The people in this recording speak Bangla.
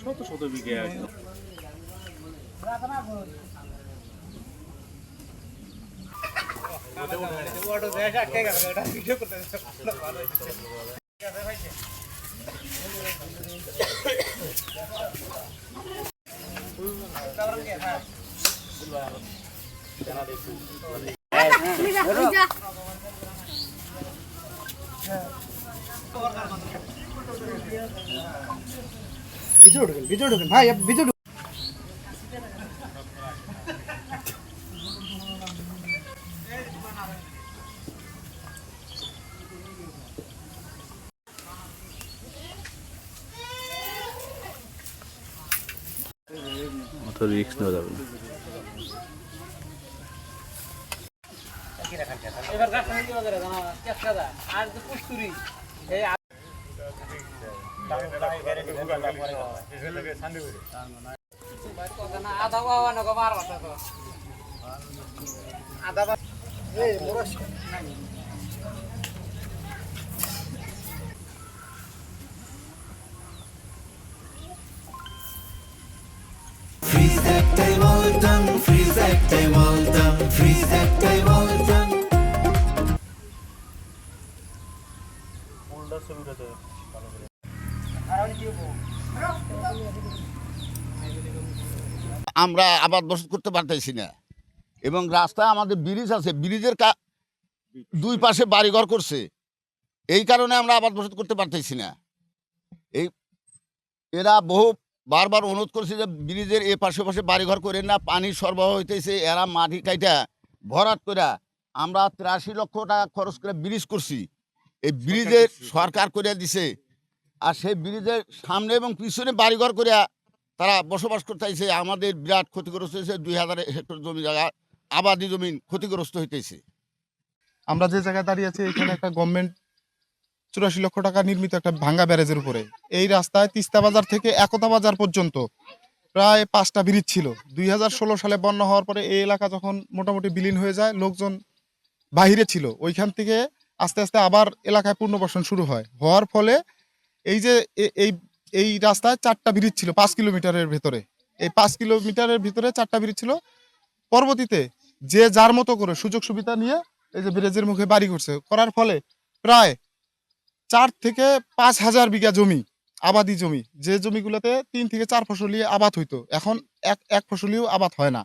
শত শত বিঘে একদম ভিতরে ঢোকেন ভাই, ভিতরে অত রিস্ক নেওয়া যাবে না। আমরা আবাদ বসত করতে পারতেছি না, এবং রাস্তায় আমাদের ব্রিজ আছে, ব্রিজের দুই পাশে বাড়িঘর করছে, এই কারণে আমরা আবাদ বসত করতে পারতেছি না। এরা বহু বারবার অনুরোধ করছে যে ব্রিজের এ পাশে পাশে বাড়িঘর করে না, পানির সরবরাহ হইতেছে, এরা মাটি কাইটা ভরাট করে আমরা 83 লক্ষ টাকা খরচ করে ব্রিজ করছি। এই ব্রিজের সরকার করে দিছে, আর সেই ব্রিজের সামনে এবং পিছনে বাড়িঘর করে তারা বসবাস করতেছে। আমাদের বিরাট ক্ষতিগ্রস্ত হয়েছে, 2000 হেক্টর জমি জায়গা আবাদি জমিন ক্ষতিগ্রস্ত হইতেছে। আমরা যে জায়গায় দাঁড়িয়ে আছি এখানে একটা গভর্নমেন্ট 84 লক্ষ টাকা নির্মিত একটা ভাঙ্গা ব্যারেজের উপরে এই রাস্তায় তিস্তা বাজার থেকে একতা বাজার পর্যন্ত প্রায় 5টা ব্রিজ ছিল। 2016 সালে বন্যা হওয়ার পরে এই এলাকা যখন মোটামুটি বিলীন হয়ে যায়, লোকজন বাহিরে ছিল, ওইখান থেকে আস্তে আস্তে আবার এলাকায় পুনর্বাসন শুরু হওয়ার ফলে এই যে এই রাস্তায় 4টা ব্রিজ ছিল 5 কিলোমিটারের ভেতরে। এই 5 কিলোমিটারের ভিতরে 4টা ব্রিজ ছিল। পরবর্তীতে যে যার মতো করে সুযোগ সুবিধা নিয়ে এই যে ব্রিজের মুখে বাড়ি করছে, করার ফলে প্রায় 4 থেকে 5 হাজার বিঘা জমি আবাদি জমি, যে জমিগুলোতে 3 থেকে 4 ফসলি আবাদ হইতো, এখন এক ফসলিও আবাদ হয় না।